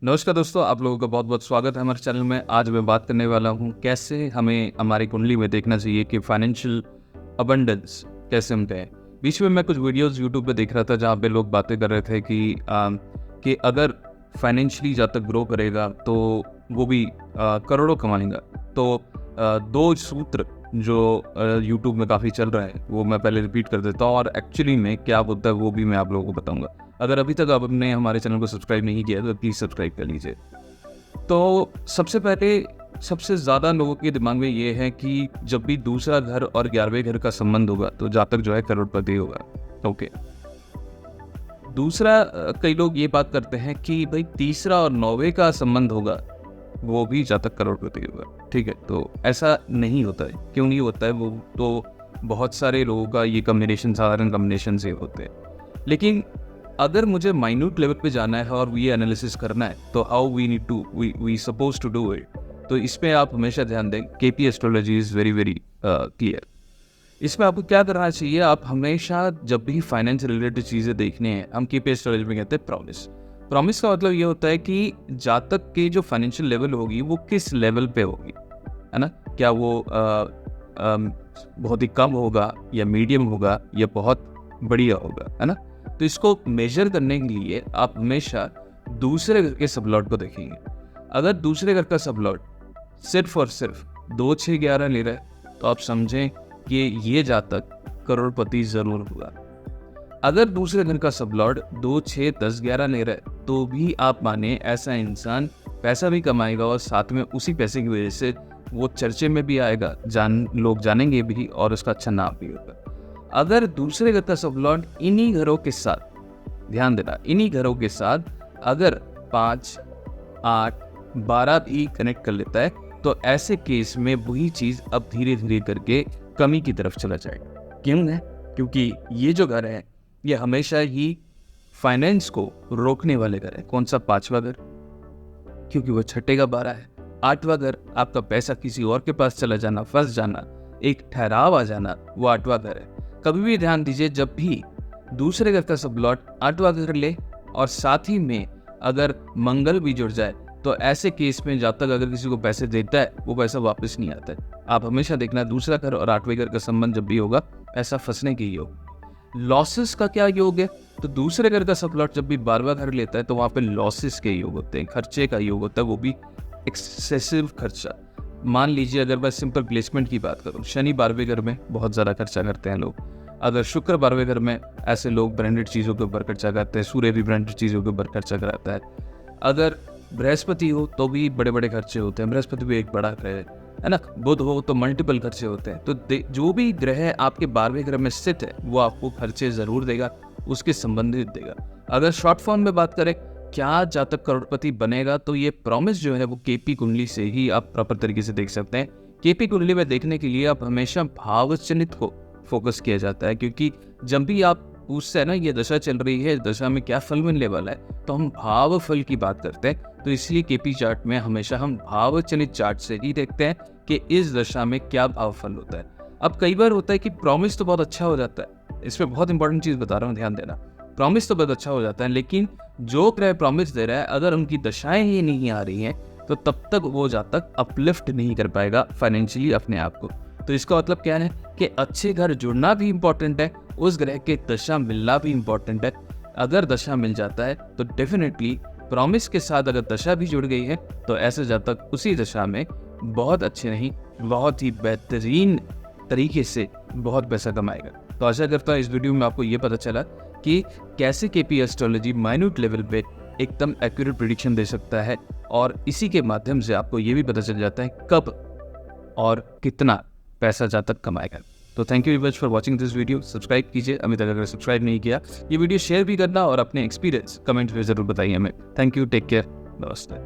नमस्कार दोस्तों, आप लोगों का बहुत बहुत स्वागत है हमारे चैनल में। आज मैं बात करने वाला हूँ कैसे हमें हमारी कुंडली में देखना चाहिए कि फाइनेंशियल अबंडेंस कैसे हम कहें। बीच में मैं कुछ वीडियोस यूट्यूब पे देख रहा था जहाँ पे लोग बातें कर रहे थे कि अगर फाइनेंशियली जब तक ग्रो करेगा तो वो भी करोड़ों कमाएगा। तो दो सूत्र जो यूट्यूब में काफ़ी चल रहा है वो मैं पहले रिपीट कर देता हूँ और एक्चुअली में क्या होता है वो भी मैं आप लोगों को बताऊँगा। अगर अभी तक आपने हमारे चैनल को सब्सक्राइब नहीं किया तो प्लीज़ सब्सक्राइब कर लीजिए। तो सबसे पहले सबसे ज़्यादा लोगों के दिमाग में ये है कि जब भी दूसरा घर और 11वें घर का संबंध होगा तो जातक जो है करोड़पति होगा। ओके। दूसरा कई लोग ये बात करते हैं कि भाई तीसरा और 9वें का संबंध होगा वो भी जातक करोड़पति होगा। ठीक है, तो ऐसा नहीं होता है। क्यों नहीं होता है? वो तो बहुत सारे लोगों का ये कॉम्बिनेशन, साधारण कॉम्बिनेशन से होते हैं। लेकिन अगर मुझे माइन्यूट लेवल पे जाना है और ये एनालिसिस करना है तो how we need to we suppose to do it, तो इसमें आप हमेशा ध्यान दें। KP astrology is very very clear. इसमें आपको क्या करना चाहिए, आप हमेशा जब भी फाइनेंस रिलेटेड चीज़ें देखने हैं, हम केपी एस्ट्रोलॉजी में कहते हैं प्रॉमिस। प्रॉमिस का मतलब ये होता है कि जातक की जो फाइनेंशियल लेवल होगी वो किस लेवल पे होगी, है ना। क्या वो बहुत ही कम होगा या मीडियम होगा या बहुत बढ़िया होगा, है ना। तो इसको मेजर करने के लिए आप हमेशा दूसरे घर के सबलॉट को देखेंगे। अगर दूसरे घर का सबलॉट सिर्फ और सिर्फ 2, 6, 11 ले रहा है तो आप समझें कि ये जातक करोड़पति जरूर होगा। अगर दूसरे घर का सबलॉट 2, 6, 10, 11 ले रहा है तो भी आप माने ऐसा इंसान पैसा भी कमाएगा और साथ में उसी पैसे की वजह से वो चर्चे में भी आएगा, लोग जानेंगे भी और उसका अच्छा नाम भी होगा। अगर दूसरे घर का सबलॉट इन्हीं घरों के साथ, ध्यान देना, इन्हीं घरों के साथ अगर 5, 8, 12 भी कनेक्ट कर लेता है तो ऐसे केस में वही चीज़ अब धीरे धीरे करके कमी की तरफ चला जाएगा। क्यों है? क्योंकि ये जो घर है ये हमेशा ही फाइनेंस को रोकने वाले घर है। कौन सा? 5वां घर, क्योंकि वो छठे का 12 है। 8वां घर आपका पैसा किसी और के पास चला जाना, फंस जाना, एक ठहराव आ जाना, वो 8वां घर है। कभी भी ध्यान दीजिए, जब भी दूसरे घर का सबलॉट 8वां घर ले और साथ ही में अगर मंगल भी जुड़ जाए तो ऐसे केस में जब तक अगर किसी को पैसे देता है वो पैसा वापस नहीं आता है। आप हमेशा देखना, दूसरा घर और 8वें घर का संबंध जब भी होगा पैसा फंसने के ही योग। लॉसेस का क्या योग है? तो दूसरे घर का सबलॉट जब भी 12वां घर लेता है तो वहाँ पे लॉसेस के योग होते हैं, खर्चे का योग होता है, वो भी एक्सेसिव खर्चा। मान लीजिए अगर मैं सिंपल प्लेसमेंट की बात करूँ, शनि 12वें घर में बहुत ज़्यादा खर्चा करते हैं लोग। अगर शुक्र 12वें घर में, ऐसे लोग ब्रांडेड चीज़ों के ऊपर खर्चा करते हैं। सूर्य भी ब्रांडेड चीज़ों के ऊपर खर्चा कराता है। अगर बृहस्पति हो तो भी बड़े बड़े खर्चे होते हैं, बृहस्पति भी एक बड़ा ग्रह है ना। बुध हो तो मल्टीपल खर्चे होते हैं। तो जो भी ग्रह आपके 12वें घर में स्थित है वो आपको खर्चे ज़रूर देगा, उसके संबंधित देगा। अगर शॉर्ट फॉर्म में बात करें क्या जातक करोड़पति बनेगा, तो ये प्रॉमिस जो है वो केपी कुंडली से ही आप प्रॉपर तरीके से देख सकते हैं। केपी कुंडली में देखने के लिए आप हमेशा भावचनित को फोकस किया जाता है, क्योंकि जब भी आप पूछते हैं ना ये दशा चल रही है, दशा में क्या फल मिलने वाला है, तो हम भाव फल की बात करते हैं। तो इसलिए केपी चार्ट में हमेशा हम भावचनित चार्ट से ही देखते हैं कि इस दशा में क्या भाव फल होता है। अब कई बार होता है कि प्रॉमिस तो बहुत अच्छा हो जाता है, इसमें बहुत इंपॉर्टेंट चीज़ बता रहा हूँ, ध्यान देना। प्रॉमिस तो बहुत अच्छा हो जाता है, लेकिन जो ग्रह प्रॉमिस दे रहा है अगर उनकी दशाएं ही नहीं आ रही हैं तो तब तक वो जातक अपलिफ्ट नहीं कर पाएगा फाइनेंशियली अपने आप को। तो इसका मतलब क्या है कि अच्छे घर जुड़ना भी इम्पोर्टेंट है, उस ग्रह के दशा मिलना भी इम्पोर्टेंट है। अगर दशा मिल जाता है तो डेफिनेटली प्रॉमिस के साथ अगर दशा भी जुड़ गई है तो ऐसे जातक उसी दशा में बहुत अच्छे नहीं, बहुत ही बेहतरीन तरीके से बहुत पैसा कमाएगा। तो आशा करता हूँ इस वीडियो में आपको ये पता चला कि कैसे केपी एस्ट्रोलॉजी माइन्यूट लेवल पे एकदम एक्यूरेट प्रेडिक्शन दे सकता है, और इसी के माध्यम से आपको ये भी पता चल जाता है कब और कितना पैसा जातक कमाएगा। तो thank you very much for watching this video. Subscribe कीजिए अभी तक अगर सब्सक्राइब नहीं किया। ये वीडियो शेयर भी करना और अपने एक्सपीरियंस कमेंट में जरूर बताइए हमें। थैंक यू, टेक केयर, नमस्ते।